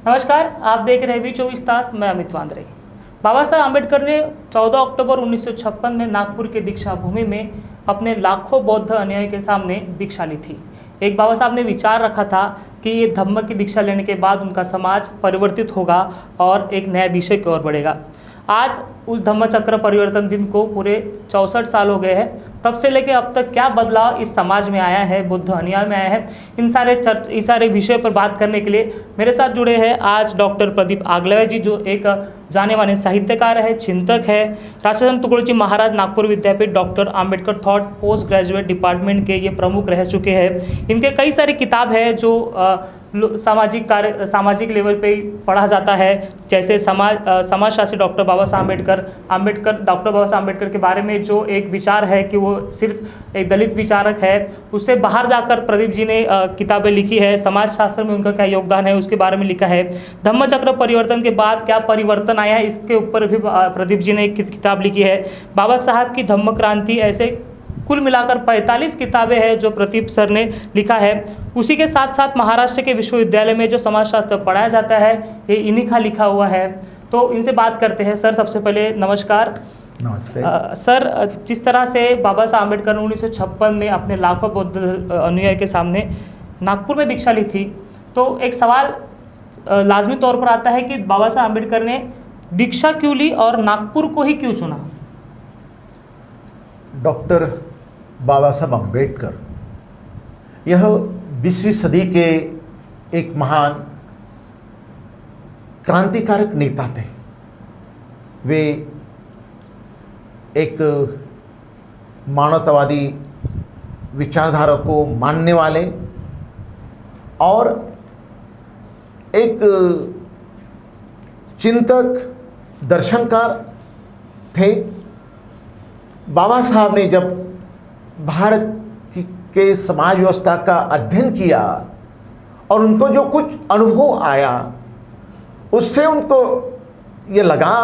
नमस्कार, आप देख रहे हैं V24 मैं अमित वांद्रे। बाबा साहब आम्बेडकर ने 14 अक्टूबर 1956 में नागपुर के दीक्षा भूमि में अपने लाखों बौद्ध अनुयायी के सामने दीक्षा ली थी। एक बाबा साहब ने विचार रखा था कि ये धम्म की दीक्षा लेने के बाद उनका समाज परिवर्तित होगा और एक नया दिशा की ओर बढ़ेगा। आज उस धम्म चक्र परिवर्तन दिन को पूरे 64 साल हो गए हैं। तब से लेकर अब तक क्या बदलाव इस समाज में आया है, बुद्ध अनुयायी में आया है, इन सारे विषय पर बात करने के लिए मेरे साथ जुड़े हैं आज डॉक्टर प्रदीप आगलावे जी, जो एक जाने माने साहित्यकार है, चिंतक है, Rashtrasant Tukdoji Maharaj Nagpur Vidyapeeth doctor Ambedkar thought post graduate department के ये प्रमुख रह चुके हैं। इनके कई सारी किताब है जो सामाजिक लेवल पे पढ़ा जाता है, जैसे समाजशास्त्री डॉक्टर बाबा साहब डॉक्टर बाबा साहब अम्बेडकर के बारे में जो एक विचार है कि वो सिर्फ एक दलित विचारक है, उससे बाहर जाकर प्रदीप जी ने किताबें लिखी है। समाजशास्त्र में उनका क्या योगदान है उसके बारे में लिखा है। धम्म चक्र परिवर्तन के बाद क्या परिवर्तन आया है इसके ऊपर भी प्रदीप जी ने एक किताब लिखी है। बाबा साहब की धम्म क्रांति, ऐसे कुल मिलाकर 45 किताबें हैं जो प्रदीप सर ने लिखा है। उसी के साथ साथ महाराष्ट्र के विश्वविद्यालय में जो समाजशास्त्र पढ़ाया जाता है ये इन्हीं का लिखा हुआ है। तो इनसे बात करते हैं। सर, सबसे पहले नमस्कार। नमस्ते। सर, जिस तरह से बाबा साहब अम्बेडकर ने 1956 में अपने लाखों बौद्ध अनुयायी के सामने नागपुर में दीक्षा ली थी, तो एक सवाल लाजमी तौर पर आता है कि बाबा साहब अम्बेडकर ने दीक्षा क्यों ली और नागपुर को ही क्यों चुना? डॉक्टर बाबा साहब अम्बेडकर यह 20वीं सदी के एक महान क्रांतिकारक नेता थे। वे एक मानवतावादी विचारधारा को मानने वाले और एक चिंतक, दर्शनकार थे। बाबा साहब ने जब भारत के समाज व्यवस्था का अध्ययन किया और उनको जो कुछ अनुभव आया, उससे उनको ये लगा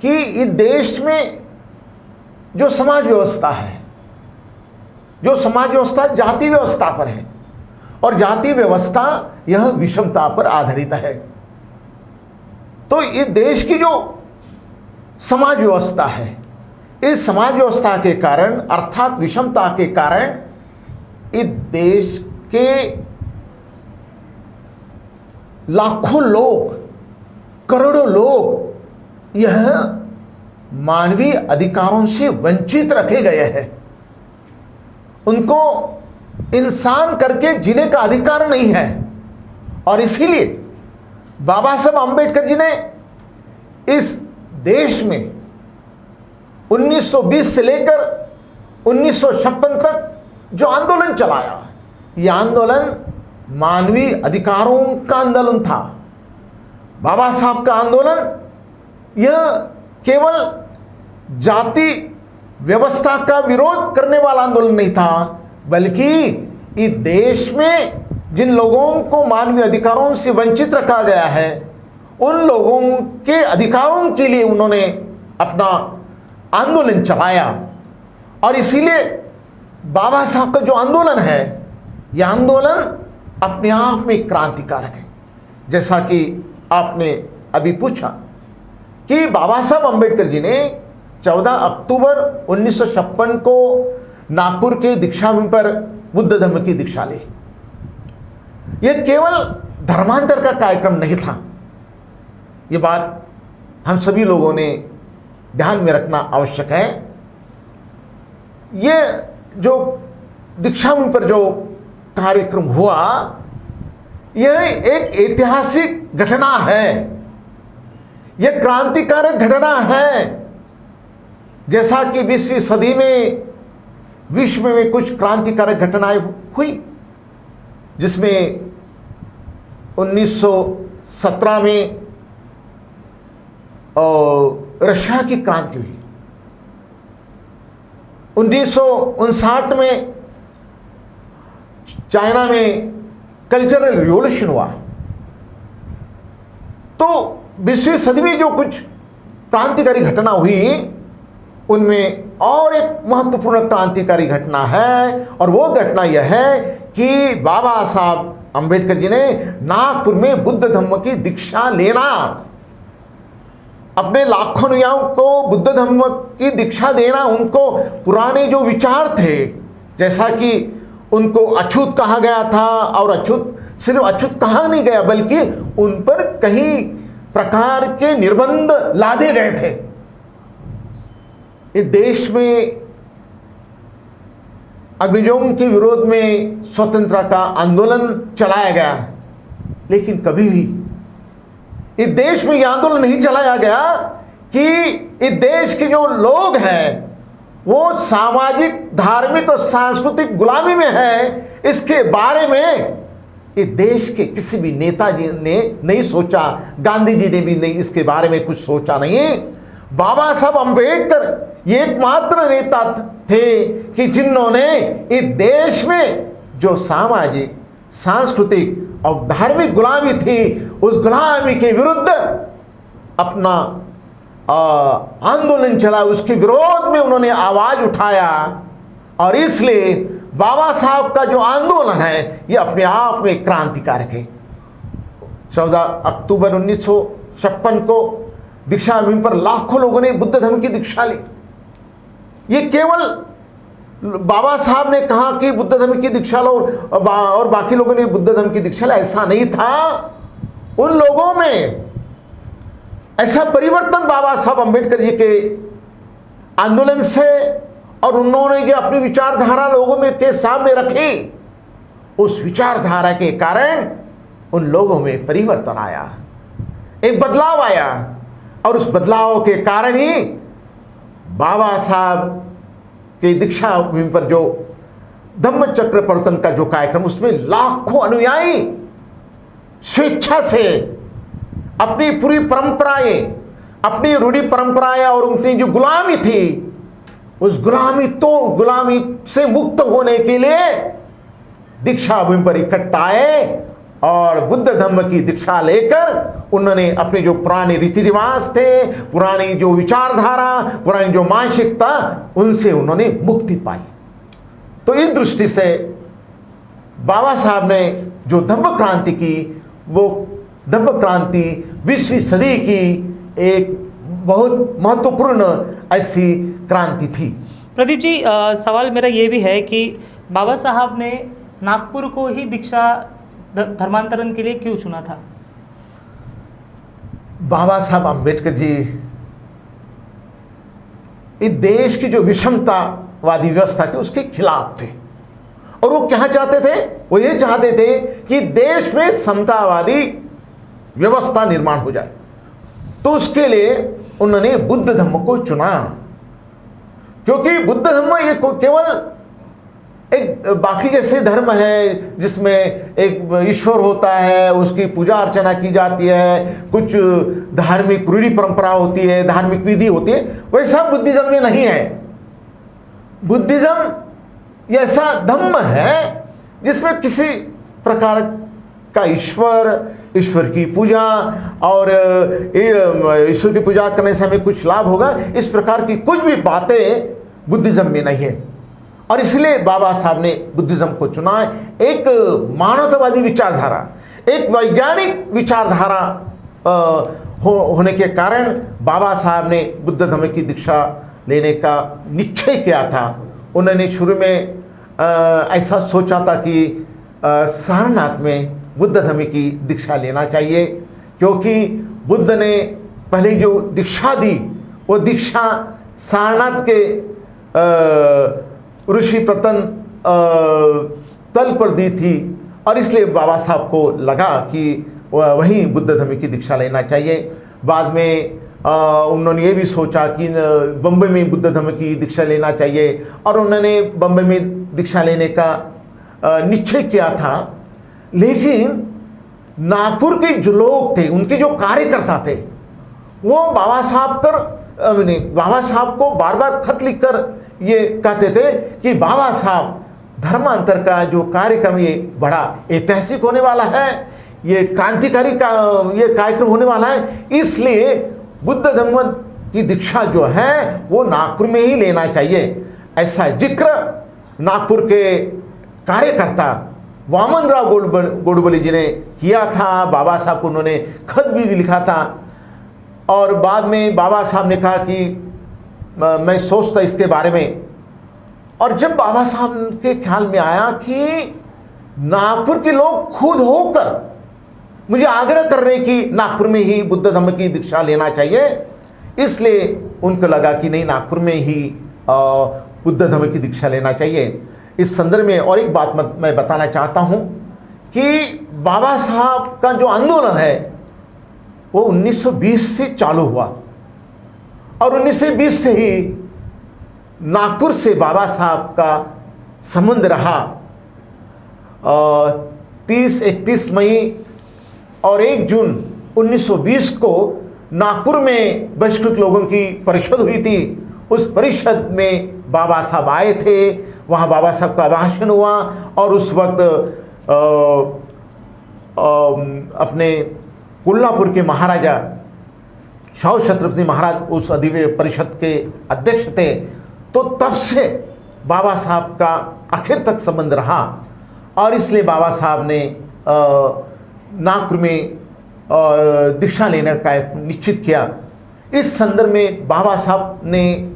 कि इस देश में जो समाज व्यवस्था है, जो समाज व्यवस्था जाति व्यवस्था पर है और जाति व्यवस्था यह विषमता पर आधारित है। तो इस देश की जो समाज व्यवस्था है, इस समाज व्यवस्था के कारण अर्थात विषमता के कारण इस देश के लाखों लोग, करोड़ों लोग यह मानवीय अधिकारों से वंचित रखे गए हैं। उनको इंसान करके जीने का अधिकार नहीं है। और इसीलिए बाबा साहब अम्बेडकर जी ने इस देश में 1920 से लेकर 1956 तक जो आंदोलन चलाया, यह आंदोलन मानवीय अधिकारों का आंदोलन था। बाबा साहब का आंदोलन यह केवल जाति व्यवस्था का विरोध करने वाला आंदोलन नहीं था, बल्कि इस देश में जिन लोगों को मानवीय अधिकारों से वंचित रखा गया है, उन लोगों के अधिकारों के लिए उन्होंने अपना आंदोलन चलाया। और इसीलिए बाबा साहब का जो आंदोलन है, यह आंदोलन अपने आप में क्रांतिकारक है। जैसा कि आपने अभी पूछा कि बाबा साहब अम्बेडकर जी ने 14 अक्टूबर 1956 को नागपुर के दीक्षा भूमि पर बुद्ध धर्म की दीक्षा ली। यह केवल धर्मांतर का कार्यक्रम नहीं था। ये बात हम सभी लोगों ने ध्यान में रखना आवश्यक है। ये जो दीक्षा भूमि पर जो कार्यक्रम हुआ, यह एक ऐतिहासिक घटना है, यह क्रांतिकारक घटना है। जैसा कि 20वीं सदी में विश्व में कुछ क्रांतिकारक घटनाएं हुई, जिसमें 1917 में रशिया की क्रांति हुई, 1959 में चाइना में कल्चरल रिवॉल्यूशन हुआ। तो 20वीं सदी में जो कुछ क्रांतिकारी घटना हुई, उनमें और एक महत्वपूर्ण क्रांतिकारी घटना है, और वो घटना यह है कि बाबा साहब अंबेडकर जी ने नागपुर में बुद्ध धम्म की दीक्षा लेना, अपने लाखों अनुयायियों को बुद्ध धम्म की दीक्षा देना, उनको पुराने जो विचार थे, जैसा कि उनको अछूत कहा गया था, और अछूत सिर्फ अछूत कहा नहीं गया बल्कि उन पर कई प्रकार के निर्बंध लादे गए थे। इस देश में अंग्रेजों के विरोध में स्वतंत्रता का आंदोलन चलाया गया, लेकिन कभी भी इस देश में यह आंदोलन नहीं चलाया गया कि इस देश के जो लोग हैं वो सामाजिक, धार्मिक और सांस्कृतिक गुलामी में है। इसके बारे में इस देश के किसी भी नेताजी ने नहीं सोचा, गांधी जी ने भी नहीं इसके बारे में कुछ सोचा नहीं। बाबा साहब अंबेडकर ये एकमात्र नेता थे कि जिन्होंने इस देश में जो सामाजिक, सांस्कृतिक और धार्मिक गुलामी थी, उस गुलामी के विरुद्ध अपना आंदोलन चला, उसके विरोध में उन्होंने आवाज उठाया। और इसलिए बाबा साहब का जो आंदोलन है ये अपने आप में क्रांतिकारक है। 14 अक्टूबर 1956 को दीक्षा भूमि पर लाखों लोगों ने बुद्ध धर्म की दीक्षा ली। ये केवल बाबा साहब ने कहा कि बुद्ध धर्म की दीक्षा लो और बाकी लोगों ने बुद्ध धर्म की दीक्षा ली, ऐसा नहीं था। उन लोगों में ऐसा परिवर्तन बाबा साहब अंबेडकर जी के आंदोलन से, और उन्होंने जो अपनी विचारधारा लोगों में के सामने रखी, उस विचारधारा के कारण उन लोगों में परिवर्तन आया, एक बदलाव आया। और उस बदलाव के कारण ही बाबा साहब के दीक्षा भूमि पर जो धम्म चक्र प्रवर्तन का जो कार्यक्रम, उसमें लाखों अनुयायी स्वेच्छा से अपनी पूरी परंपराएं, अपनी रूढ़ी परंपराएं और उनकी जो गुलामी थी, उस गुलामी से मुक्त होने के लिए दीक्षा भूमि पर इकट्ठा आए और बुद्ध धम्म की दीक्षा लेकर उन्होंने अपने जो पुराने रीति रिवाज थे, पुरानी जो विचारधारा, पुरानी जो मानसिकता, उनसे उन्होंने मुक्ति पाई। तो इस दृष्टि से बाबा साहब ने जो धम्म क्रांति की, वो धम्म क्रांति 20वीं सदी की एक बहुत महत्वपूर्ण ऐसी क्रांति थी। प्रदीप जी, सवाल मेरा ये भी है कि बाबा साहब ने नागपुर को ही दीक्षा धर्मांतरण के लिए क्यों चुना था? बाबा साहब अंबेडकर जी इस देश की जो विषमतावादी व्यवस्था थी उसके खिलाफ थे, और वो क्या चाहते थे? वो ये चाहते थे कि देश में समतावादी व्यवस्था निर्माण हो जाए। तो उसके लिए उन्होंने बुद्ध धम्म को चुना, क्योंकि बुद्ध धम्म ये केवल एक बाकी जैसे धर्म है जिसमें एक ईश्वर होता है, उसकी पूजा अर्चना की जाती है, कुछ धार्मिक रूढ़ी परंपरा होती है, धार्मिक विधि होती है, वैसा बुद्धिज्म में नहीं है। बुद्धिज्म ये ऐसा धम्म है जिसमें किसी प्रकार का ईश्वर की पूजा, और ईश्वर की पूजा करने से हमें कुछ लाभ होगा, इस प्रकार की कुछ भी बातें बुद्धिज्म में नहीं है। और इसलिए बाबा साहब ने बुद्धिज्म को चुना। एक मानवतावादी विचारधारा, एक वैज्ञानिक विचारधारा होने के कारण बाबा साहब ने बुद्ध धर्म की दीक्षा लेने का निश्चय किया था। उन्होंने शुरू में ऐसा सोचा था कि सारनाथ में बुद्ध धर्म की दीक्षा लेना चाहिए, क्योंकि बुद्ध ने पहले जो दीक्षा दी वो दीक्षा सारनाथ के ऋषि प्रतन तल पर दी थी, और इसलिए बाबा साहब को लगा कि वहीं बुद्ध धर्म की दीक्षा लेना चाहिए। बाद में उन्होंने ये भी सोचा कि बम्बई में बुद्ध धर्म की दीक्षा लेना चाहिए, और उन्होंने बम्बई में दीक्षा लेने का निश्चय किया था। लेकिन नागपुर के जो लोग थे, उनके जो कार्यकर्ता थे, वो बाबा साहब को बार बार खत लिखकर ये कहते थे कि बाबा साहब धर्मांतर का जो कार्यक्रम ये बड़ा ऐतिहासिक होने वाला है, ये क्रांतिकारी का ये कार्यक्रम होने वाला है, इसलिए बुद्ध धर्म की दीक्षा जो है वो नागपुर में ही लेना चाहिए। ऐसा जिक्र नागपुर के कार्यकर्ता वामनराव गोडबोले जी ने किया था। बाबा साहब को उन्होंने खत भी लिखा था और बाद में बाबा साहब ने कहा कि मैं सोचता इसके बारे में। और जब बाबा साहब के ख्याल में आया कि नागपुर के लोग खुद होकर मुझे आग्रह कर रहे कि नागपुर में ही बुद्ध धर्म की दीक्षा लेना चाहिए, इसलिए उनको लगा कि नहीं, नागपुर में ही बुद्ध धर्म की दीक्षा लेना चाहिए। इस संदर्भ में और एक बात मैं बताना चाहता हूँ कि बाबा साहब का जो आंदोलन है वो 1920 से चालू हुआ और 1920 से ही नागपुर से बाबा साहब का संबंध रहा। 30-31 मई और 1 जून 1920 को नागपुर में बहिष्कृत लोगों की परिषद हुई थी। उस परिषद में बाबा साहब आए थे, वहाँ बाबा साहब का भाषण हुआ और उस वक्त अपने कोल्हापुर के महाराजा शाहू छत्रपति महाराज उस अधिवेशन परिषद के अध्यक्ष थे। तो तब से बाबा साहब का आखिर तक संबंध रहा और इसलिए बाबा साहब ने नागपुर में दीक्षा लेने का निश्चित किया। इस संदर्भ में बाबा साहब ने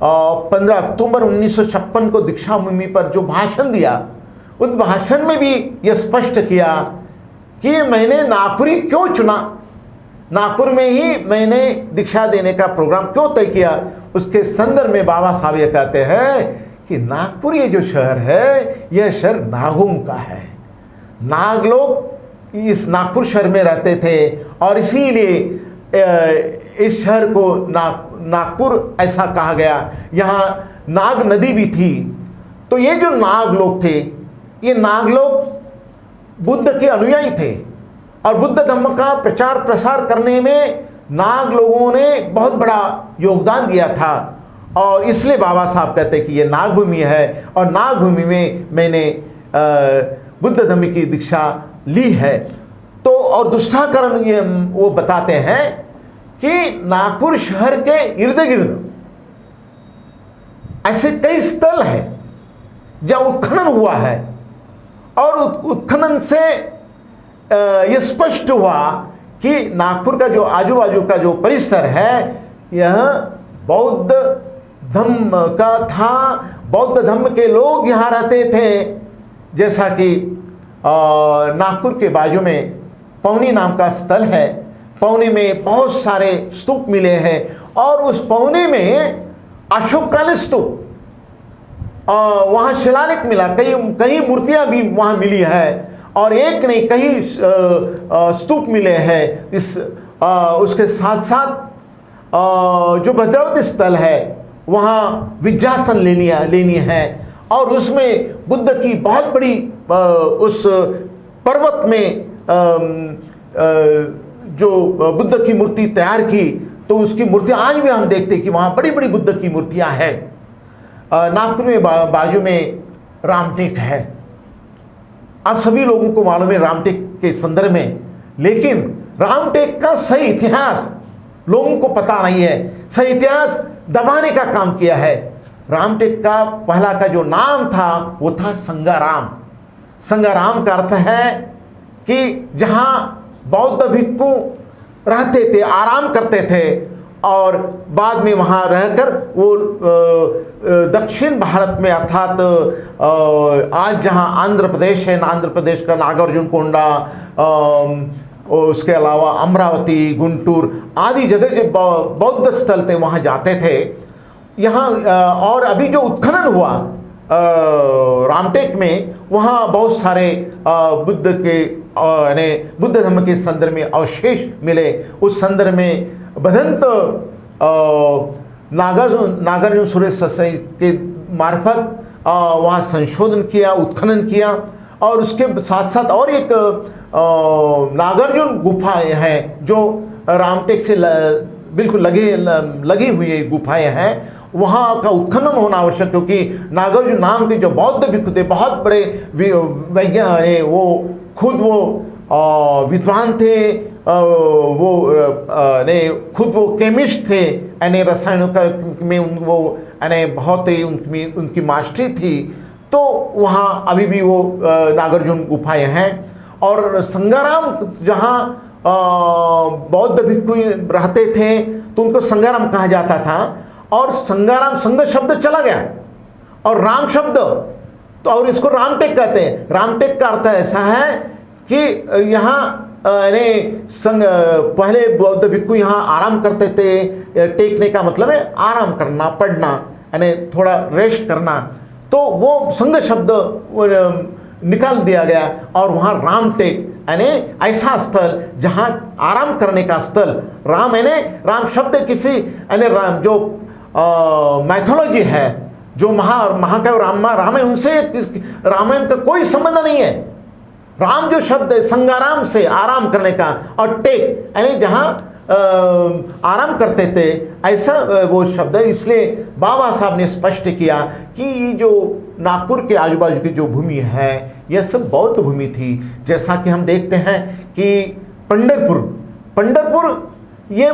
15 अक्टूबर 1956 को दीक्षा भूमि पर जो भाषण दिया, उस भाषण में भी यह स्पष्ट किया कि मैंने नागपुरी क्यों चुना, नागपुर में ही मैंने दीक्षा देने का प्रोग्राम क्यों तय किया। उसके संदर्भ में बाबा साहब ये कहते हैं कि नागपुर ये जो शहर है, यह शहर नागों का है। नाग लोग इस नागपुर शहर में रहते थे और इसीलिए इस शहर को नागपुर ऐसा कहा गया। यहाँ नाग नदी भी थी। तो ये जो नाग लोग थे, ये नाग लोग बुद्ध के अनुयायी थे और बुद्ध धर्म का प्रचार प्रसार करने में नाग लोगों ने बहुत बड़ा योगदान दिया था और इसलिए बाबा साहब कहते हैं कि ये नागभूमि है और नागभूमि में मैंने बुद्ध धर्म की दीक्षा ली है। तो और दूसरा कारण ये वो बताते हैं कि नागपुर शहर के इर्द गिर्द ऐसे कई स्थल हैं जहाँ उत्खनन हुआ है और उत्खनन से यह स्पष्ट हुआ कि नागपुर का जो आजू बाजू का जो परिसर है यह बौद्ध धर्म का था। बौद्ध धर्म के लोग यहाँ रहते थे। जैसा कि नागपुर के बाजू में पौनी नाम का स्थल है। पौनी में बहुत सारे स्तूप मिले हैं और उस पौनी में अशोककालीन स्तूप, वहाँ शिलालेख मिला, कई मूर्तियाँ भी वहाँ मिली है और एक नहीं कई स्तूप मिले हैं। उसके साथ साथ जो भद्रावती स्थल है वहाँ विद्यासन लेनी है और उसमें बुद्ध की बहुत बड़ी उस पर्वत में जो बुद्ध की मूर्ति तैयार की, तो उसकी मूर्ति आज भी हम देखते हैं कि वहाँ बड़ी बड़ी बुद्ध की मूर्तियाँ हैं। नागपुर में बाजू में रामटेक है। आप सभी लोगों को मालूम है रामटेक के संदर्भ में, लेकिन रामटेक का सही इतिहास लोगों को पता नहीं है। सही इतिहास दबाने का काम किया है। रामटेक का पहला का जो नाम था वो था संगाराम। संगाराम का अर्थ है कि जहाँ बौद्ध भिक्षु रहते थे, आराम करते थे और बाद में वहाँ रहकर वो दक्षिण भारत में अर्थात आज जहाँ आंध्र प्रदेश है, आंध्र प्रदेश का नागार्जुन कोंडा, उसके अलावा अमरावती, गुंटूर आदि जगह जो बौद्ध स्थल थे वहाँ जाते थे। यहाँ और अभी जो उत्खनन हुआ रामटेक में, वहाँ बहुत सारे बुद्ध के बुद्ध धर्म के संदर्भ में अवशेष मिले। उस संदर्भ में भदंत नागार्जुन सुरेश के मार्फत वहाँ संशोधन किया, उत्खनन किया और उसके साथ साथ और एक नागार्जुन गुफाएं हैं जो रामटेक से बिल्कुल लगी हुई गुफाएं हैं। वहाँ का उत्खनन होना आवश्यक, क्योंकि नागार्जुन नाम के जो बौद्ध भिक्षु थे, बहुत बड़े वैज्ञानिक, वो खुद वो विद्वान थे, खुद वो केमिस्ट थे, यानी रसायनों का में वो यानी बहुत ही उनकी मास्टरी थी। तो तो वहाँ अभी भी वो नागार्जुन गुफाएं हैं। और संगाराम जहाँ बौद्ध भिक्षु रहते थे तो उनको संगाराम कहा जाता था, और संगाराम संग शब्द चला गया और राम शब्द, तो और इसको रामटेक कहते हैं। रामटेक का अर्थ ऐसा है कि यहाँ संग पहले बौद्ध भिक्षु यहाँ आराम करते थे। टेकने का मतलब है आराम करना, पढ़ना, यानी थोड़ा रेस्ट करना। तो वो संग शब्द निकाल दिया गया और वहाँ रामटेक यानी ऐसा स्थल जहाँ आराम करने का स्थल। राम यानी राम शब्द किसी यानी राम जो मैथोलॉजी है, जो महाकाव्य रामायण, उनसे रामायण का कोई संबंध नहीं है। राम जो शब्द है संगाराम से आराम करने का, और टेक यानी जहाँ आराम करते थे, ऐसा वो शब्द है। इसलिए बाबा साहब ने स्पष्ट किया कि ये जो नागपुर के आजू बाजू की जो भूमि है यह सब बौद्ध भूमि थी। जैसा कि हम देखते हैं कि पंढरपुर ये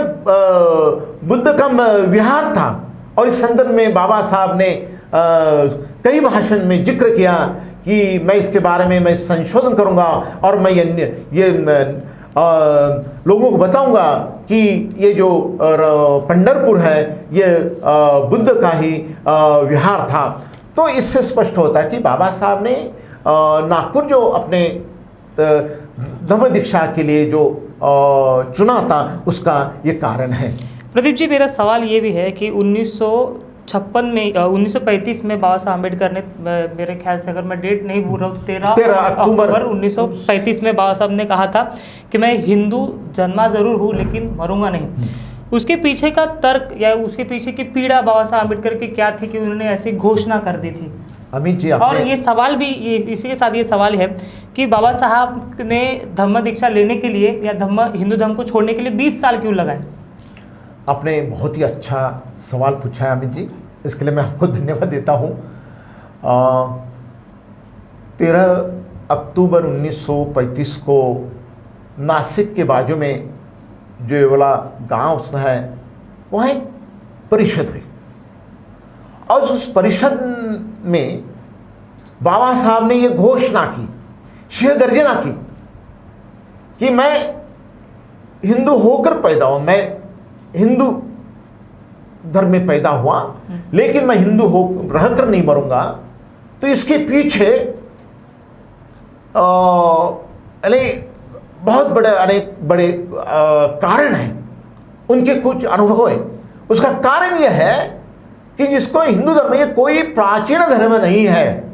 बुद्ध का विहार था, और इस संदर्भ में बाबा साहब ने कई भाषण में जिक्र किया कि मैं इसके बारे में मैं संशोधन करूंगा और मैं ये लोगों को बताऊंगा कि ये जो पंढरपुर है ये बुद्ध का ही विहार था। तो इससे स्पष्ट होता है कि बाबा साहब ने नागपुर जो अपने धम्म दीक्षा के लिए जो चुना था उसका ये कारण है। प्रदीप जी, मेरा सवाल ये भी है कि 1935 में बाबा साहब अम्बेडकर ने, मेरे ख्याल से अगर मैं डेट नहीं भूल रहा हूँ, 13 अक्टूबर 1935 में बाबा साहब ने कहा था कि मैं हिंदू जन्मा ज़रूर हूँ लेकिन मरूंगा नहीं। उसके पीछे का तर्क या उसके पीछे की पीड़ा बाबा साहब अम्बेडकर की क्या थी कि उन्होंने ऐसी घोषणा कर दी थी? अमित जी, और ये सवाल भी इसी के साथ ये सवाल है कि बाबा साहब ने धम्म दीक्षा लेने के लिए या हिंदू धर्म को छोड़ने के लिए 20 साल क्यों लगाए? आपने बहुत ही अच्छा सवाल पूछा है अमित जी, इसके लिए मैं आपको धन्यवाद देता हूँ। 13 अक्टूबर 1935 को नासिक के बाजू में जो वाला गांव है वहाँ एक परिषद हुई, और उस परिषद में बाबा साहब ने ये घोषणा की, शेर गर्जना की कि मैं हिंदू होकर पैदा हुआ, मैं हिंदू धर्म में पैदा हुआ लेकिन मैं हिंदू हो रहकर नहीं मरूंगा। तो इसके पीछे बहुत बड़े अनेक बड़े कारण हैं, उनके कुछ अनुभव है। उसका कारण यह है कि जिसको हिंदू धर्म, ये कोई प्राचीन धर्म नहीं है।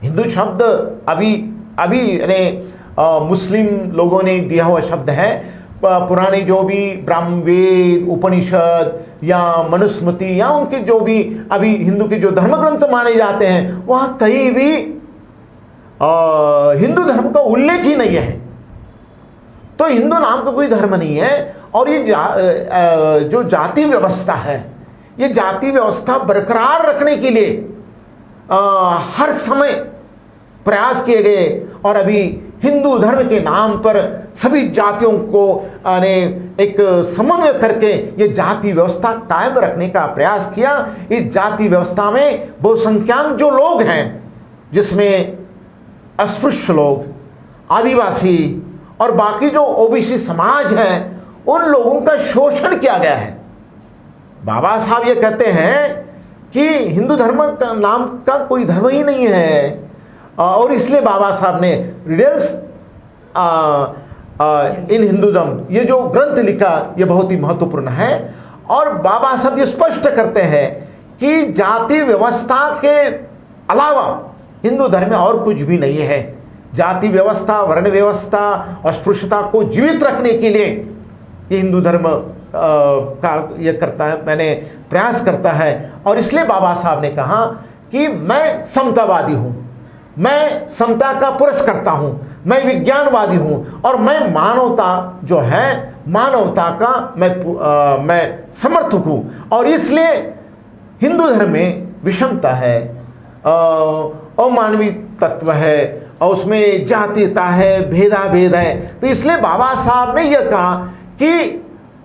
हिंदू शब्द अभी मुस्लिम लोगों ने दिया हुआ शब्द है। पुराने जो भी ब्राह्मण वेद, उपनिषद या मनुस्मृति या उनके जो भी अभी हिंदू के जो धर्म ग्रंथ माने जाते हैं वहाँ कहीं भी हिंदू धर्म का उल्लेख ही नहीं है। तो हिंदू नाम का कोई धर्म नहीं है। और ये जो जाति व्यवस्था है, ये जाति व्यवस्था बरकरार रखने के लिए हर समय प्रयास किए गए, और अभी हिंदू धर्म के नाम पर सभी जातियों को एक समन्वय करके ये जाति व्यवस्था कायम रखने का प्रयास किया। इस जाति व्यवस्था में बहुसंख्यक जो लोग हैं, जिसमें अस्पृश्य लोग, आदिवासी और बाकी जो ओबीसी समाज है, उन लोगों का शोषण किया गया है। बाबा साहब ये कहते हैं कि हिंदू धर्म का नाम का कोई धर्म ही नहीं है, और इसलिए बाबा साहब ने रिडल्स इन हिंदुज़म ये जो ग्रंथ लिखा ये बहुत ही महत्वपूर्ण है। और बाबा साहब ये स्पष्ट करते हैं कि जाति व्यवस्था के अलावा हिंदू धर्म में और कुछ भी नहीं है। जाति व्यवस्था, वर्ण व्यवस्था, अस्पृश्यता को जीवित रखने के लिए ये हिंदू धर्म का ये करता है, मैंने प्रयास करता है। और इसलिए बाबा साहब ने कहा कि मैं समतावादी हूँ, मैं समता का पुरुष करता हूँ, मैं विज्ञानवादी हूँ, और मैं मानवता जो है, मानवता का मैं समर्थक हूँ। और इसलिए हिंदू धर्म में विषमता है, अमानवीय तत्व है, और उसमें जातीयता है, भेदाभेद है। तो इसलिए बाबा साहब ने यह कहा कि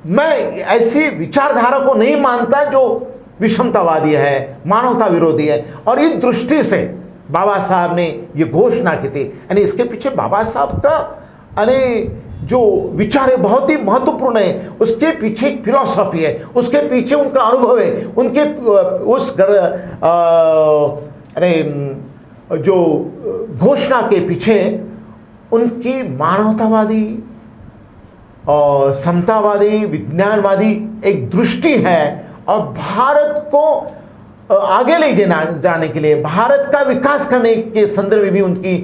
मैं ऐसी विचारधारा को नहीं मानता जो विषमतावादी है, मानवता विरोधी है। और इस दृष्टि से बाबा साहब ने ये घोषणा की थी। यानी इसके पीछे बाबा साहब का यानी जो विचार है बहुत ही महत्वपूर्ण है। उसके पीछे एक फिलॉसफी है, उसके पीछे उनका अनुभव है, उनके उस जो घोषणा के पीछे उनकी मानवतावादी और समतावादी विज्ञानवादी एक दृष्टि है। और भारत को आगे ले जाने के लिए, भारत का विकास करने के संदर्भ में भी उनकी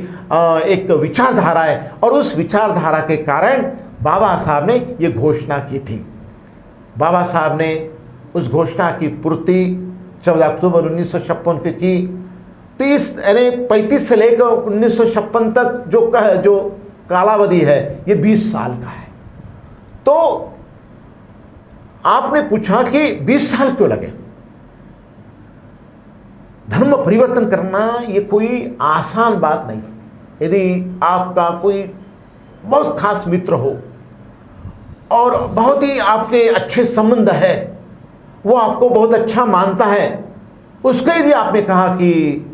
एक विचारधारा है। और उस विचारधारा के कारण बाबा साहब ने ये घोषणा की थी। बाबा साहब ने उस घोषणा की पूर्ति 14 अक्टूबर 1956 को की। 35 से लेकर 1956 तक जो कालावधि है ये 20 साल का है। तो आपने पूछा कि 20 साल क्यों लगे? धर्म परिवर्तन करना ये कोई आसान बात नहीं। यदि आपका कोई बहुत खास मित्र हो और बहुत ही आपके अच्छे संबंध है, वो आपको बहुत अच्छा मानता है, उसको यदि आपने कहा कि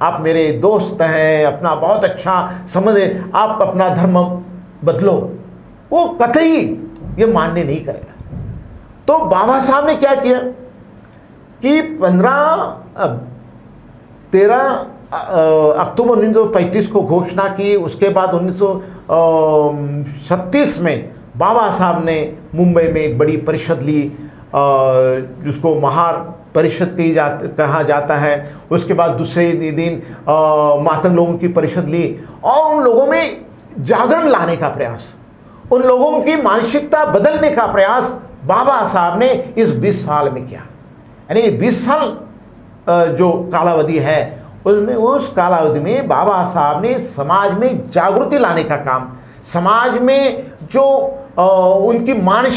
आप मेरे दोस्त हैं, अपना बहुत अच्छा संबंध है, आप अपना धर्म बदलो, वो कतई ये मान्य नहीं करेगा। तो बाबा साहब ने क्या किया कि 13 अक्टूबर 1935 को घोषणा की। उसके बाद 1936 में बाबा साहब ने मुंबई में एक बड़ी परिषद ली, जिसको महार परिषद कहा जाता है। उसके बाद दूसरे दिन मातंग लोगों की परिषद ली और उन लोगों में जागरण लाने का प्रयास, उन लोगों की मानसिकता बदलने का प्रयास बाबा साहब ने इस 20 साल में किया। यानी 20 साल जो कालावधि है उसमें, उस कालावधि में बाबा साहब ने समाज में जागृति लाने का काम, समाज में जो उनकी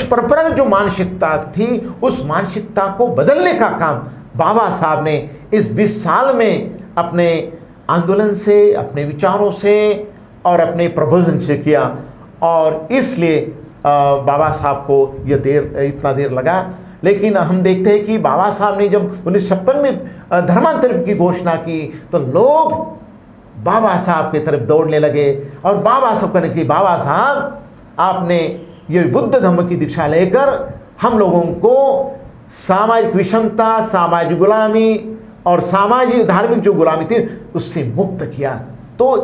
परंपरा जो मानसिकता थी उस मानसिकता को बदलने का काम बाबा साहब ने इस 20 साल में अपने आंदोलन से, अपने विचारों से और अपने प्रबोधन से किया। और इसलिए बाबा साहब को यह इतना देर लगा। लेकिन हम देखते हैं कि बाबा साहब ने जब 1956 में धर्मांतर की घोषणा की तो लोग बाबा साहब की तरफ दौड़ने लगे और बाबा साहब कहने की, बाबा साहब आपने ये बुद्ध धर्म की दीक्षा लेकर हम लोगों को सामाजिक विषमता, सामाजिक गुलामी और सामाजिक धार्मिक जो गुलामी थी उससे मुक्त किया। तो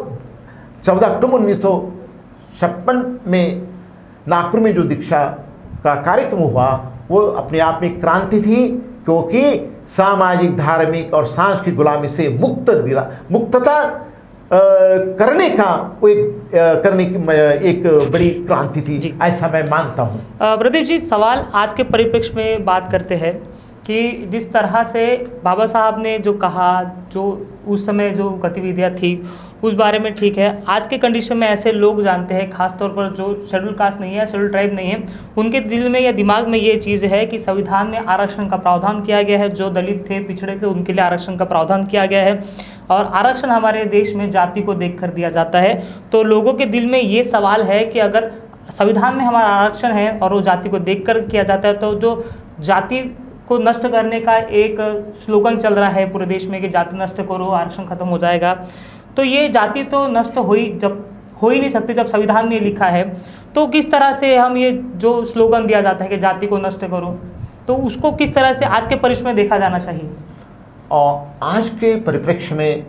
14 अक्टूबर 1956 में नागपुर में जो दीक्षा का कार्यक्रम हुआ वो अपने आप में क्रांति थी, क्योंकि सामाजिक, धार्मिक और सांस्कृतिक गुलामी से मुक्तता करने का वो करने की एक बड़ी क्रांति थी, ऐसा मैं मानता हूँ। प्रदीप जी, सवाल आज के परिप्रेक्ष्य में बात करते हैं कि जिस तरह से बाबा साहब ने जो कहा, जो उस समय जो गतिविधियाँ थी उस बारे में ठीक है। आज के कंडीशन में ऐसे लोग जानते हैं, खासतौर पर जो शेड्यूल कास्ट नहीं है, शेड्यूल ट्राइब नहीं है, उनके दिल में या दिमाग में ये चीज़ है कि संविधान में आरक्षण का प्रावधान किया गया है, जो दलित थे, पिछड़े थे, उनके लिए आरक्षण का प्रावधान किया गया है और आरक्षण हमारे देश में जाति को देख कर दिया जाता है। तो लोगों के दिल में ये सवाल है कि अगर संविधान में हमारा आरक्षण है और वो जाति को देख कर किया जाता है, तो जो जाति को नष्ट करने का एक स्लोगन चल रहा है पूरे देश में कि जाति नष्ट करो, आरक्षण खत्म हो जाएगा, तो ये जाति तो नष्ट हो ही नहीं सकती जब संविधान में लिखा है। तो किस तरह से हम ये जो स्लोगन दिया जाता है कि जाति को नष्ट करो, तो उसको किस तरह से आज के परिप्रेक्ष्य में देखा जाना चाहिए? और आज के परिप्रेक्ष्य में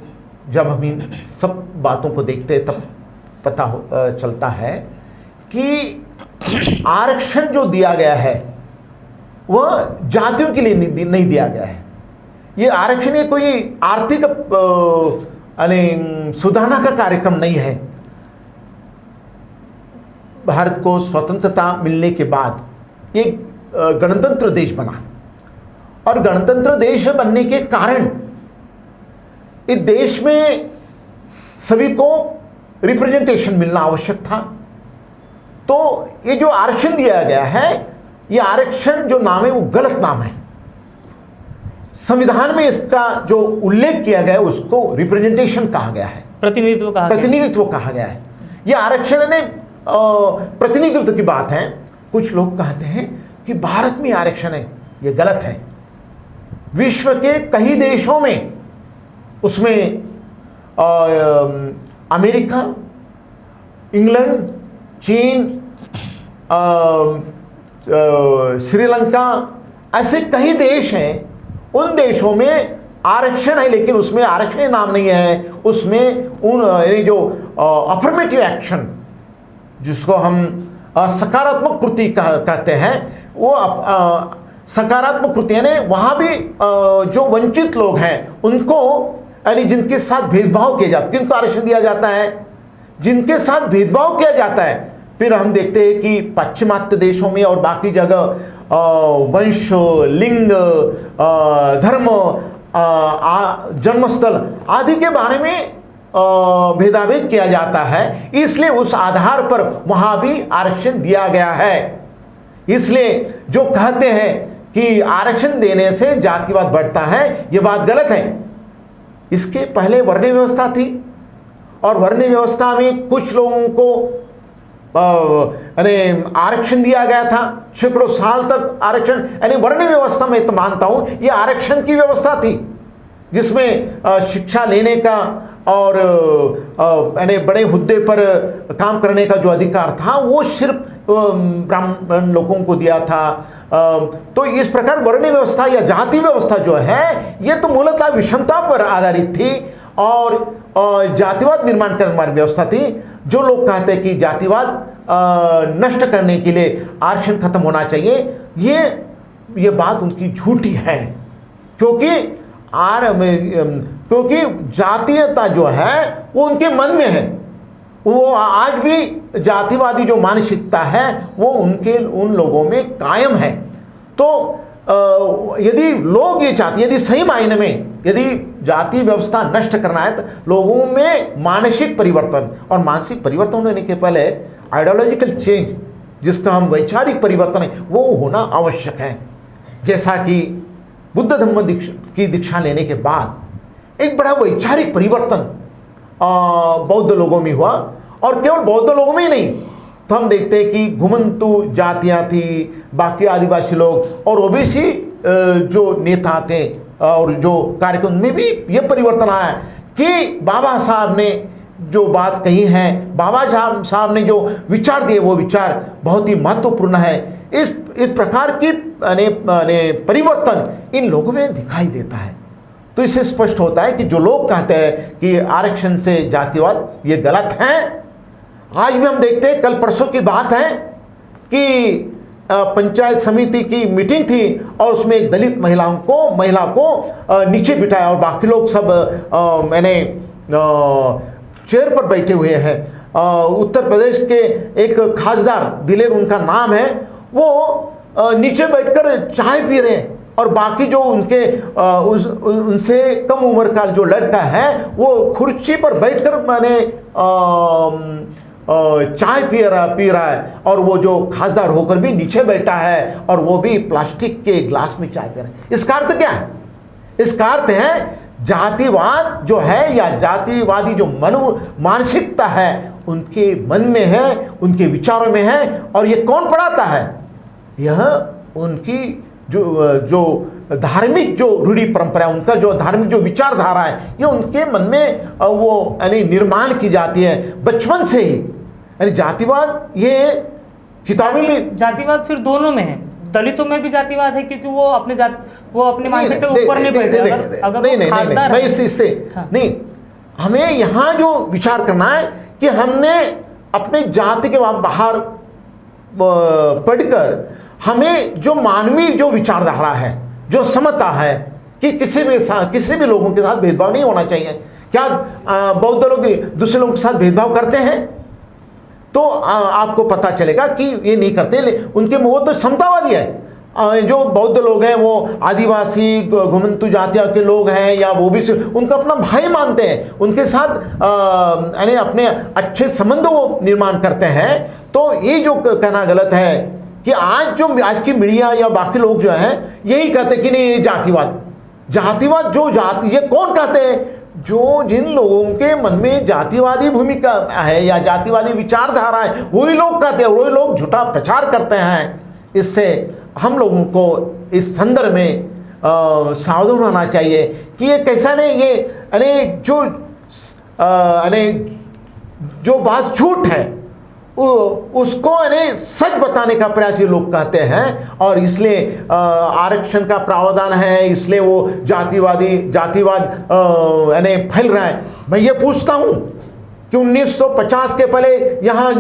जब हम इन सब बातों को देखते हैं तब पता चलता है कि आरक्षण जो दिया गया है वह जातियों के लिए नहीं दिया गया है। ये आरक्षण ये कोई आर्थिक सुधारना का कार्यक्रम नहीं है। भारत को स्वतंत्रता मिलने के बाद एक गणतंत्र देश बना और गणतंत्र देश बनने के कारण इस देश में सभी को रिप्रेजेंटेशन मिलना आवश्यक था। तो ये जो आरक्षण दिया गया है, ये आरक्षण जो नाम है वो गलत नाम है। संविधान में इसका जो उल्लेख किया गया है उसको रिप्रेजेंटेशन कहा गया है, प्रतिनिधित्व कहा गया है। ये आरक्षण ने प्रतिनिधित्व की बात है। कुछ लोग कहते हैं कि भारत में आरक्षण है, ये गलत है। विश्व के कई देशों में, उसमें अमेरिका, इंग्लैंड, चीन, श्रीलंका, ऐसे कई देश हैं। उन देशों में आरक्षण है, लेकिन उसमें आरक्षण नाम नहीं है, उसमें उन यानी जो अफर्मेटिव एक्शन, जिसको हम सकारात्मक कृति कहते हैं, वो सकारात्मक कृति यानी वहाँ भी जो वंचित लोग हैं उनको, यानी जिनके साथ भेदभाव किया जाता है, किनको आरक्षण दिया जाता है, जिनके साथ भेदभाव किया जाता है। फिर हम देखते हैं कि पाश्चिमात्य देशों में और बाकी जगह वंश, लिंग, धर्म, जन्मस्थल आदि के बारे में भेदाभेद किया जाता है, इसलिए उस आधार पर वहाँ भी आरक्षण दिया गया है। इसलिए जो कहते हैं कि आरक्षण देने से जातिवाद बढ़ता है, ये बात गलत है। इसके पहले वर्ण व्यवस्था थी, और वर्ण व्यवस्था में कुछ लोगों को यानी आरक्षण दिया गया था, सैकड़ों साल तक आरक्षण, यानी वर्ण व्यवस्था में तो मानता हूं ये आरक्षण की व्यवस्था थी, जिसमें शिक्षा लेने का और यानी बड़े हुद्दे पर काम करने का जो अधिकार था वो सिर्फ ब्राह्मण लोगों को दिया था। तो इस प्रकार वर्ण व्यवस्था या जाति व्यवस्था जो है ये तो मूलतः विषमता पर आधारित थी, और जातिवाद निर्माण करने वाली व्यवस्था थी। जो लोग कहते हैं कि जातिवाद नष्ट करने के लिए आरक्षण खत्म होना चाहिए, ये बात उनकी झूठी है, क्योंकि जातीयता जो है वो उनके मन में है। वो आज भी जातिवादी जो मानसिकता है वो उन लोगों में कायम है। तो यदि लोग ये चाहते, यदि सही मायने में यदि जाति व्यवस्था नष्ट करना है तो लोगों में मानसिक परिवर्तन, और मानसिक परिवर्तन होने के पहले आइडियोलॉजिकल चेंज, जिसका हम वैचारिक परिवर्तन है, वो होना आवश्यक है। जैसा कि बुद्ध धम्म की दीक्षा लेने के बाद एक बड़ा वैचारिक परिवर्तन बौद्ध लोगों में हुआ, और केवल बौद्ध लोगों में ही नहीं, तो हम देखते हैं कि घुमंतु जातियाँ थी, बाकी आदिवासी लोग और ओबीसी जो नेता थे और जो कार्यक्रम में भी ये परिवर्तन आया कि बाबा साहब ने जो बात कही है, बाबा साहब ने जो विचार दिए, वो विचार बहुत ही महत्वपूर्ण है। इस प्रकार की परिवर्तन इन लोगों में दिखाई देता है। तो इससे स्पष्ट होता है कि जो लोग कहते हैं कि आरक्षण से जातिवाद, ये गलत है। आज भी हम देखते हैं, कल परसों की बात है कि पंचायत समिति की मीटिंग थी और उसमें एक दलित महिला को नीचे बिठाया और बाकी लोग सब चेयर पर बैठे हुए हैं। उत्तर प्रदेश के एक खासदार, दिलेर उनका नाम है, वो नीचे बैठकर चाय पी रहे हैं, और बाकी जो उनके उनसे कम उम्र का जो लड़का है वो कुर्सी पर बैठकर चाय पी रहा है, और वो जो खासदार होकर भी नीचे बैठा है, और वो भी प्लास्टिक के ग्लास में चाय पी रहा है। इसका अर्थ क्या है? इसका अर्थ है जातिवाद जो है, या जातिवादी जो मानसिकता है उनके मन में है, उनके विचारों में है। और ये कौन पढ़ाता है? यह उनकी जो धार्मिक जो रूढ़ी परंपरा है, उनका जो धार्मिक जो विचारधारा है, ये उनके मन में वो यानी निर्माण की जाती है बचपन से ही। यानी जातिवाद ये किताबी में, जातिवाद फिर दोनों में है, दलितों में भी जातिवाद है, क्योंकि वो अपने मानसिकता के ऊपर नहीं बैठे। अगर मैं इससे नहीं, हमें यहाँ जो विचार करना है कि हमने अपने जाति के बाहर पढ़कर हमें जो मानवीय जो विचारधारा है, जो समता है कि किसी भी लोगों के साथ भेदभाव नहीं होना चाहिए। क्या बौद्ध लोग दूसरे लोगों के साथ भेदभाव करते हैं? तो आपको पता चलेगा कि ये नहीं करते। उनके वो तो समतावादी है। जो बौद्ध लोग हैं वो आदिवासी घुमंतु जातिया के लोग हैं, या वो भी उनका अपना भाई मानते हैं, उनके साथ यानी अपने अच्छे संबंधों निर्माण करते हैं। तो ये जो कहना गलत है कि आज की मीडिया या बाकी लोग जो हैं यही कहते हैं कि नहीं, ये जातिवाद जो जाति, ये कौन कहते हैं? जो जिन लोगों के मन में जातिवादी भूमिका है या जातिवादी विचारधारा है, वही लोग कहते हैं, वही लोग झूठा प्रचार करते हैं। इससे हम लोगों को इस संदर्भ में सावधान होना चाहिए कि ये कैसा नहीं, ये जो बात झूठ है उसको सच बताने का प्रयास ये लोग करते हैं। और इसलिए आरक्षण का प्रावधान है, इसलिए वो जातिवाद फैल रहा है। मैं ये पूछता हूँ कि 1950 के पहले यहाँ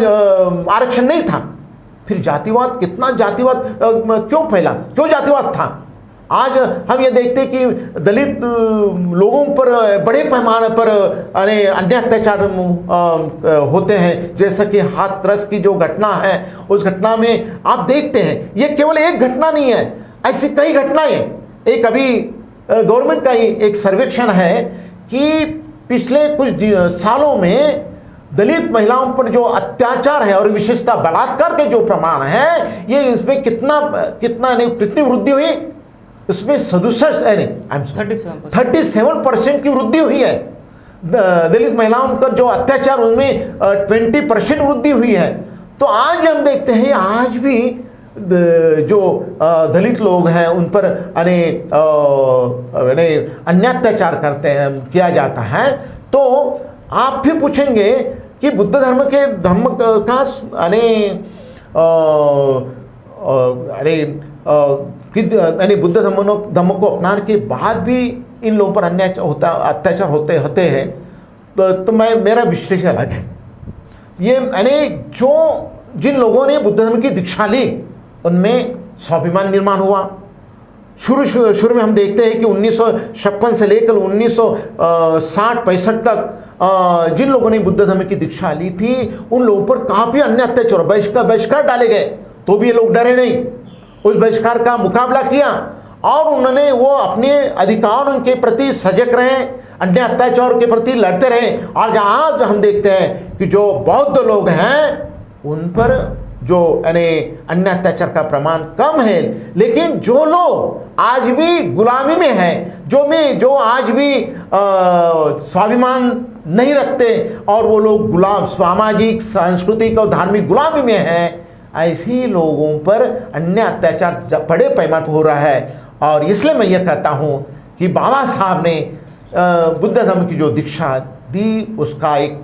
आरक्षण नहीं था, फिर जातिवाद कितना जातिवाद क्यों फैला, क्यों जातिवाद था? आज हम ये देखते हैं कि दलित लोगों पर बड़े पैमाने पर अन्य अत्याचार होते हैं। जैसा कि हाथरस की जो घटना है, उस घटना में आप देखते हैं ये केवल एक घटना नहीं है, ऐसी कई घटनाएं। एक अभी गवर्नमेंट का ही एक सर्वेक्षण है कि पिछले कुछ सालों में दलित महिलाओं पर जो अत्याचार है और विशेषतः बलात्कार के जो प्रमाण है, ये इसमें कितनी वृद्धि हुई? इसमें 37% की वृद्धि हुई है। दलित महिलाओं पर जो अत्याचार उनमें 20% वृद्धि हुई है। तो आज हम देखते हैं आज भी जो दलित लोग हैं उन पर अन्य अत्याचार किया जाता है। तो आप फिर पूछेंगे कि बुद्ध धर्म का बुद्ध धर्म को अपनाने के बाद भी इन लोगों पर अत्याचार होते हैं। तो मेरा विश्लेषण अलग है। ये जिन लोगों ने बुद्ध धर्म की दीक्षा ली उनमें स्वाभिमान निर्माण हुआ। शुरू में हम देखते हैं कि 1956 से लेकर 1960-65 तक जिन लोगों ने बुद्ध धर्म की दीक्षा ली थी उन लोगों पर काफ़ी अन्य अत्याचार बहिष्कार डाले गए, तो भी ये लोग डरे नहीं, उस बहिष्कार का मुकाबला किया और उन्होंने वो अपने अधिकारों के प्रति सजग रहे, अन्य अत्याचार के प्रति लड़ते रहे। और जहाँ हम देखते हैं कि जो बौद्ध लोग हैं उन पर जो अन्य अत्याचार का प्रमाण कम है, लेकिन जो लोग आज भी गुलामी में हैं, जो आज भी स्वाभिमान नहीं रखते और वो लोग सामाजिक, सांस्कृतिक और धार्मिक गुलामी में हैं, ऐसे लोगों पर अन्य अत्याचार बड़े पैमाने पर हो रहा है। और इसलिए मैं ये कहता हूँ कि बाबा साहब ने बुद्ध धर्म की जो दीक्षा दी उसका एक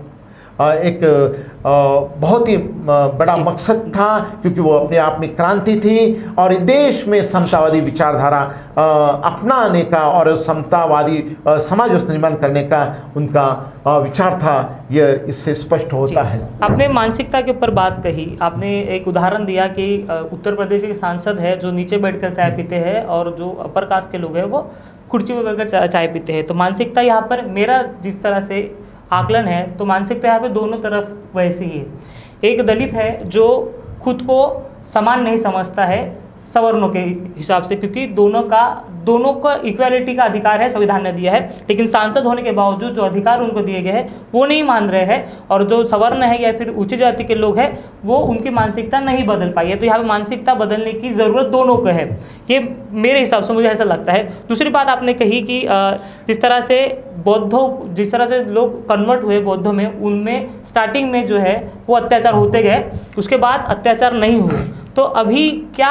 बहुत ही बड़ा मकसद था, क्योंकि वो अपने आप में क्रांति थी और देश में समतावादी विचारधारा अपनाने का और समतावादी समाज निर्माण करने का उनका विचार था। ये इससे स्पष्ट होता है। आपने मानसिकता के ऊपर बात कही, आपने एक उदाहरण दिया कि उत्तर प्रदेश के सांसद है जो नीचे बैठकर चाय पीते हैं और जो अपर कास्ट के लोग हैं वो कुर्सी पर बैठकर चाय पीते हैं। तो मानसिकता यहाँ पर मेरा जिस तरह से आकलन है तो मानसिकता यहाँ पे दोनों तरफ वैसी ही है। एक दलित है जो खुद को समान नहीं समझता है सवर्णों के हिसाब से, क्योंकि दोनों का इक्वालिटी का अधिकार है, संविधान ने दिया है, लेकिन सांसद होने के बावजूद जो अधिकार उनको दिए गए हैं वो नहीं मान रहे हैं। और जो सवर्ण है या फिर उच्च जाति के लोग हैं वो उनकी मानसिकता नहीं बदल पाई है। तो यहाँ पे मानसिकता बदलने की ज़रूरत दोनों को है, ये मेरे हिसाब से मुझे ऐसा लगता है। दूसरी बात आपने कही कि जिस तरह से लोग कन्वर्ट हुए बौद्धों में, उनमें स्टार्टिंग में जो है वो अत्याचार होते गए, उसके बाद अत्याचार नहीं हुए। तो अभी क्या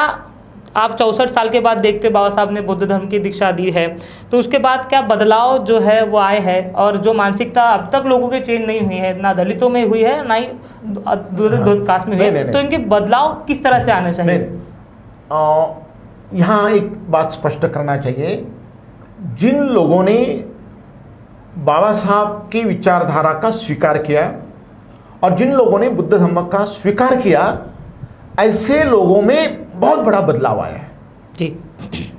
आप 64 साल के बाद देखते बाबा साहब ने बुद्ध धर्म की दीक्षा दी है, तो उसके बाद क्या बदलाव जो है वो आए हैं? और जो मानसिकता अब तक लोगों के चेंज नहीं हुई है, ना दलितों में हुई है ना ही दूसरे कास्ट में हुई है, तो इनके बदलाव किस तरह से आने चाहिए? यहाँ एक बात स्पष्ट करना चाहिए, जिन लोगों ने बाबा साहब की विचारधारा का स्वीकार किया और जिन लोगों ने बुद्ध धर्म का स्वीकार किया, ऐसे लोगों में बहुत बड़ा बदलाव आया है जी।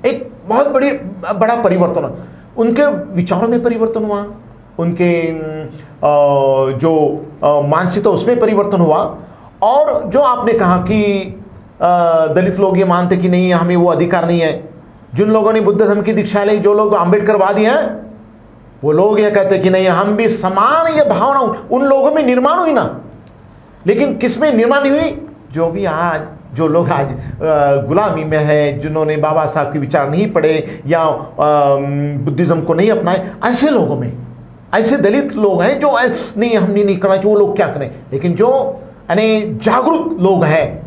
एक बहुत बड़ा परिवर्तन, उनके विचारों में परिवर्तन हुआ, उनके जो मानसिकता उसमें परिवर्तन हुआ। और जो आपने कहा कि दलित लोग ये मानते कि नहीं, हमें वो अधिकार नहीं है। जिन लोगों ने बुद्ध धर्म की दीक्षा ली, जो लोग अम्बेडकरवादी हैं, वो लोग ये कहते कि नहीं, हम भी समान, ये भावना उन लोगों में निर्माण हुई ना। लेकिन किस में निर्माण हुई? जो लोग आज गुलामी में हैं, जिन्होंने बाबा साहब के विचार नहीं पढ़े या बुद्धिज़्म को नहीं अपनाए, ऐसे लोगों में, ऐसे दलित लोग हैं जो नहीं, हमने नहीं करना चाहिए, वो लोग क्या करें। लेकिन जो जागरूक लोग हैं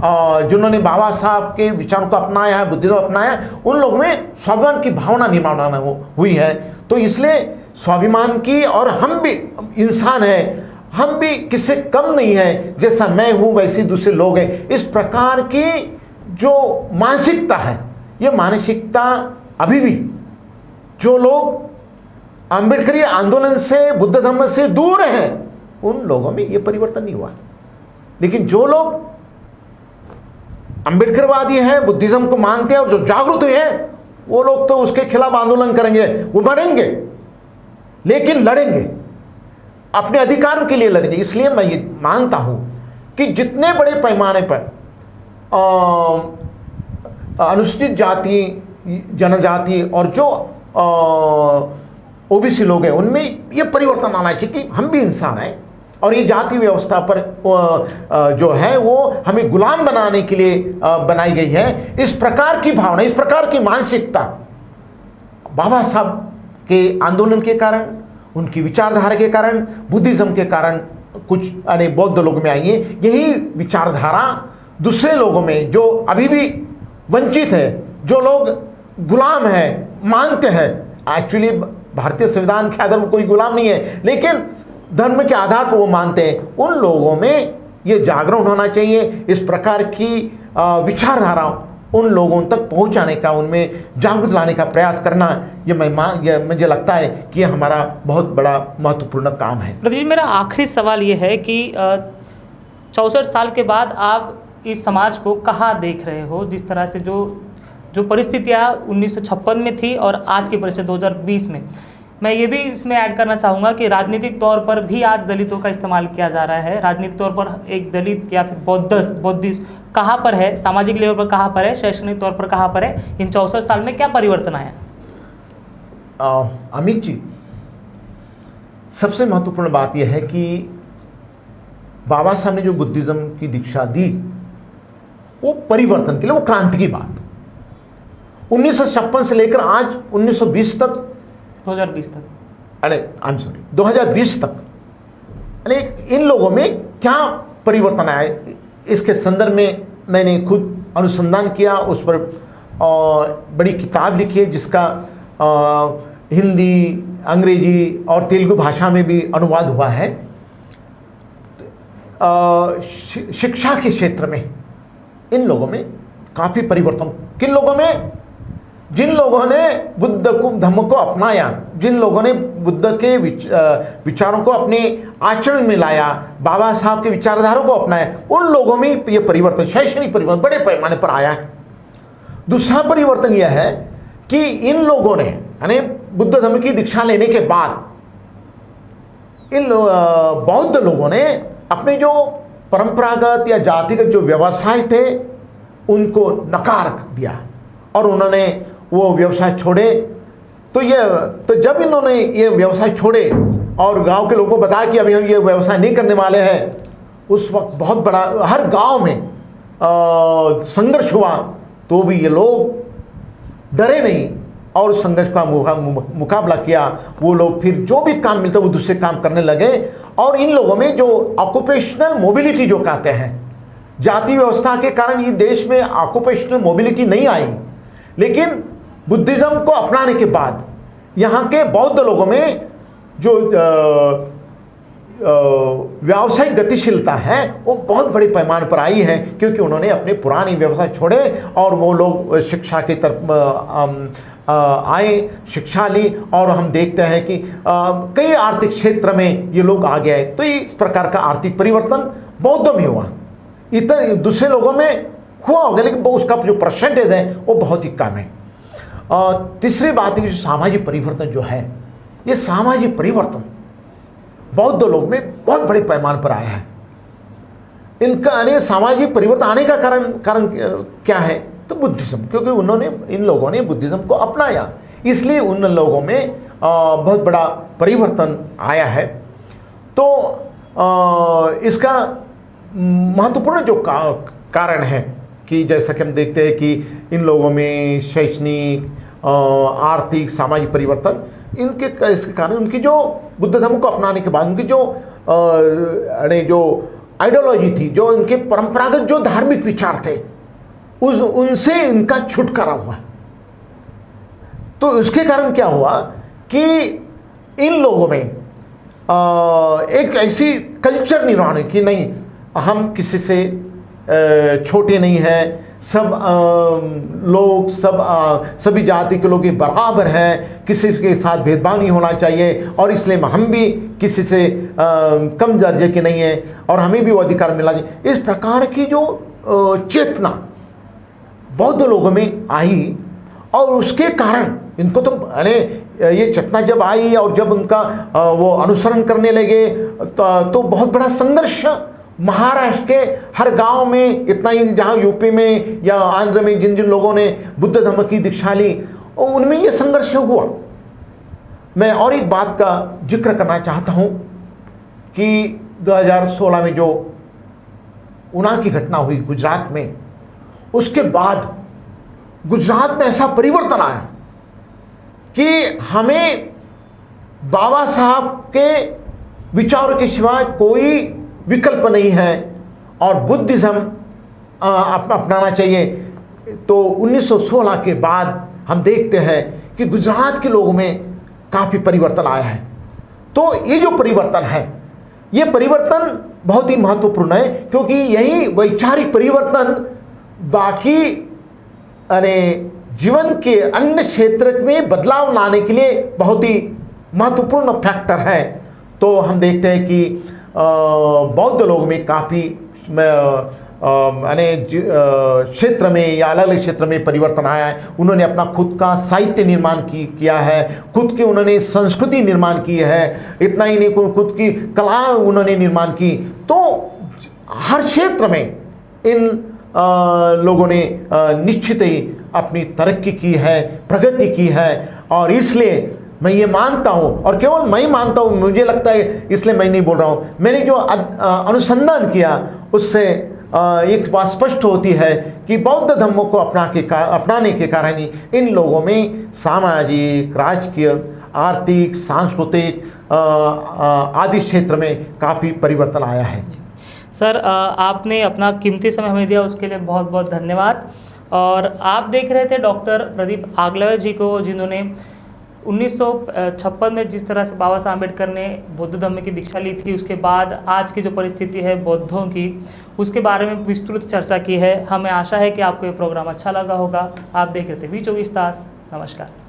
जिन्होंने बाबा साहब के विचारों को अपनाया है, बुद्धिज्म अपनाया, उन लोगों में स्वाभिमान की भावना निर्माण हुई है। तो इसलिए स्वाभिमान की, और हम भी इंसान हैं, हम भी किससे कम नहीं है, जैसा मैं हूँ वैसे दूसरे लोग हैं, इस प्रकार की जो मानसिकता है, ये मानसिकता अभी भी जो लोग अम्बेडकरी आंदोलन से, बुद्ध धर्म से दूर हैं, उन लोगों में ये परिवर्तन नहीं हुआ। लेकिन जो लोग अम्बेडकरवादी हैं, बुद्धिज्म को मानते हैं और जो जागरूक हैं, वो लोग तो उसके खिलाफ आंदोलन करेंगे, वो मरेंगे, लेकिन लड़ेंगे, अपने अधिकार के लिए लड़ेंगे। इसलिए मैं ये मानता हूं कि जितने बड़े पैमाने पर अनुसूचित जाति, जनजाति और जो ओबीसी लोग हैं, उनमें ये परिवर्तन आना चाहिए कि हम भी इंसान हैं, और ये जाति व्यवस्था पर जो है वो हमें गुलाम बनाने के लिए बनाई गई है। इस प्रकार की भावना, इस प्रकार की मानसिकता बाबा साहब के आंदोलन के कारण, उनकी विचारधारा के कारण, बुद्धिज्म के कारण कुछ बौद्ध लोगों में आई है। यही विचारधारा दूसरे लोगों में जो अभी भी वंचित है, जो लोग गुलाम हैं, मानते हैं, एक्चुअली भारतीय संविधान के आधार पर कोई गुलाम नहीं है, लेकिन धर्म के आधार पर वो मानते हैं, उन लोगों में ये जागरण होना चाहिए। इस प्रकार की विचारधारा उन लोगों तक पहुंचाने का, उनमें जागरूक लाने का प्रयास करना, ये मुझे लगता है कि ये हमारा बहुत बड़ा महत्वपूर्ण काम है। प्रदीप जी, मेरा आखिरी सवाल ये है कि 64 साल के बाद आप इस समाज को कहाँ देख रहे हो, जिस तरह से जो परिस्थितियाँ 1956 में थी और आज की परिस्थिति 2020 में। मैं ये भी इसमें ऐड करना चाहूँगा कि राजनीतिक तौर पर भी आज दलितों का इस्तेमाल किया जा रहा है। राजनीतिक तौर पर एक दलित या फिर बौद्धिस्ट कहाँ पर है, सामाजिक लेवल पर कहाँ पर है, शैक्षणिक तौर पर कहाँ पर है, इन 64 साल में क्या परिवर्तन आया? अमित जी, सबसे महत्वपूर्ण बात यह है कि बाबा साहब ने जो बुद्धिज्म की दीक्षा दी, वो परिवर्तन के लिए, वो क्रांति की बात 1956 से लेकर आज 1920 तक, 2020 तक, 2020 तक, इन लोगों में क्या परिवर्तन आया, इसके संदर्भ में मैंने खुद अनुसंधान किया, उस पर बड़ी किताब लिखी है जिसका हिंदी, अंग्रेजी और तेलुगु भाषा में भी अनुवाद हुआ है। शिक्षा के क्षेत्र में इन लोगों में काफ़ी परिवर्तन, किन लोगों में? जिन लोगों ने बुद्ध को, धम्म को अपनाया, जिन लोगों ने बुद्ध के विचारों को अपने आचरण में लाया, बाबा साहब के विचारधारा को अपनाया, उन लोगों में ये परिवर्तन, शैक्षणिक परिवर्तन बड़े पैमाने पर आया है। दूसरा परिवर्तन यह है कि इन लोगों ने, यानी बुद्ध धर्म की दीक्षा लेने के बाद इन बौद्ध लोगों ने अपने जो परंपरागत या जातिगत जो व्यवसाय थे उनको नकार दिया और उन्होंने वो व्यवसाय छोड़े। तो जब इन्होंने ये व्यवसाय छोड़े और गांव के लोगों को बताया कि अभी हम ये व्यवसाय नहीं करने वाले हैं, उस वक्त बहुत बड़ा हर गांव में संघर्ष हुआ। तो भी ये लोग डरे नहीं और संघर्ष का मुकाबला किया। वो लोग फिर जो भी काम मिलता वो दूसरे काम करने लगे। और इन लोगों में जो ऑक्यूपेशनल मोबिलिटी जो कहते हैं, जाति व्यवस्था के कारण ये देश में ऑक्यूपेशनल मोबिलिटी नहीं आई, लेकिन बुद्धिज्म को अपनाने के बाद यहाँ के बौद्ध लोगों में जो व्यावसायिक गतिशीलता है वो बहुत बड़े पैमाने पर आई है, क्योंकि उन्होंने अपने पुराने व्यवसाय छोड़े और वो लोग शिक्षा की तरफ आए, शिक्षा ली। और हम देखते हैं कि कई आर्थिक क्षेत्र में ये लोग आ गए। तो इस प्रकार का आर्थिक परिवर्तन बौद्ध में हुआ, इतर दूसरे लोगों में हुआ होगा, लेकिन उसका जो परसेंटेज है वो बहुत ही कम है। तीसरी बात है कि सामाजिक परिवर्तन जो है, ये सामाजिक परिवर्तन बौद्ध लोग में बहुत बड़े पैमाने पर आया है। इनका सामाजिक परिवर्तन आने का कारण क्या है? तो बुद्धिज्म, क्योंकि उन्होंने, इन लोगों ने बुद्धिज्म को अपनाया, इसलिए उन लोगों में बहुत बड़ा परिवर्तन आया है। तो इसका महत्वपूर्ण जो कारण है कि जैसा कि हम देखते हैं कि इन लोगों में शैक्षणिक, आर्थिक, सामाजिक परिवर्तन, इसके कारण उनकी जो बुद्ध धर्म को अपनाने के बाद उनकी जो आइडियोलॉजी थी, जो इनके परंपरागत जो धार्मिक विचार थे, उनसे इनका छुटकारा हुआ। तो उसके कारण क्या हुआ कि इन लोगों में एक ऐसी कल्चर निर्माण है कि नहीं, हम किसी से छोटे नहीं हैं, सब लोग सभी जाति के लोग बराबर हैं, किसी के साथ भेदभाव नहीं होना चाहिए, और इसलिए हम भी किसी से कम दर्जे के नहीं हैं और हमें भी वो अधिकार मिला चाहिए। इस प्रकार की जो चेतना बौद्ध लोगों में आई, और उसके कारण इनको तो अरे ये चेतना जब आई और जब उनका वो अनुसरण करने लगे तो बहुत बड़ा संघर्ष महाराष्ट्र के हर गांव में, इतना ही जहाँ यूपी में या आंध्र में जिन जिन लोगों ने बुद्ध धर्म की दीक्षा ली, उनमें ये संघर्ष हुआ। मैं और एक बात का जिक्र करना चाहता हूँ कि 2016 में जो उना की घटना हुई गुजरात में, उसके बाद गुजरात में ऐसा परिवर्तन आया कि हमें बाबा साहब के विचारों के सिवाय कोई विकल्प नहीं है और बुद्धिज़्म अपनाना चाहिए। तो 1916 के बाद हम देखते हैं कि गुजरात के लोगों में काफ़ी परिवर्तन आया है। तो ये जो परिवर्तन है, ये परिवर्तन बहुत ही महत्वपूर्ण है, क्योंकि यही वैचारिक परिवर्तन बाकी जीवन के अन्य क्षेत्र में बदलाव लाने के लिए बहुत ही महत्वपूर्ण फैक्टर है। तो हम देखते हैं कि बौद्ध लोग में काफ़ी क्षेत्र में या अलग अलग क्षेत्र में परिवर्तन आया है। उन्होंने अपना खुद का साहित्य निर्माण किया है, खुद की उन्होंने संस्कृति निर्माण की है, इतना ही नहीं खुद की कला उन्होंने निर्माण की। तो हर क्षेत्र में इन लोगों ने निश्चित ही अपनी तरक्की की है, प्रगति की है। और इसलिए मैं ये मानता हूँ, और केवल मैं ही मानता हूँ, मुझे लगता है, इसलिए मैं नहीं बोल रहा हूँ, मैंने जो अनुसंधान किया उससे एक बात स्पष्ट होती है कि बौद्ध धर्मों को अपनाने के कारण ही इन लोगों में सामाजिक, राजकीय, आर्थिक, सांस्कृतिक आदि क्षेत्र में काफ़ी परिवर्तन आया है। सर, आपने अपना कीमती समय हमें दिया, उसके लिए बहुत बहुत धन्यवाद। और आप देख रहे थे डॉक्टर प्रदीप आगलावे जी को, जिन्होंने 1956 में जिस तरह से बाबा साहब अम्बेडकर ने बौद्ध धर्म की दीक्षा ली थी, उसके बाद आज की जो परिस्थिति है बौद्धों की, उसके बारे में विस्तृत चर्चा की है। हमें आशा है कि आपको ये प्रोग्राम अच्छा लगा होगा। आप देख रहे थे V24 तास। नमस्कार।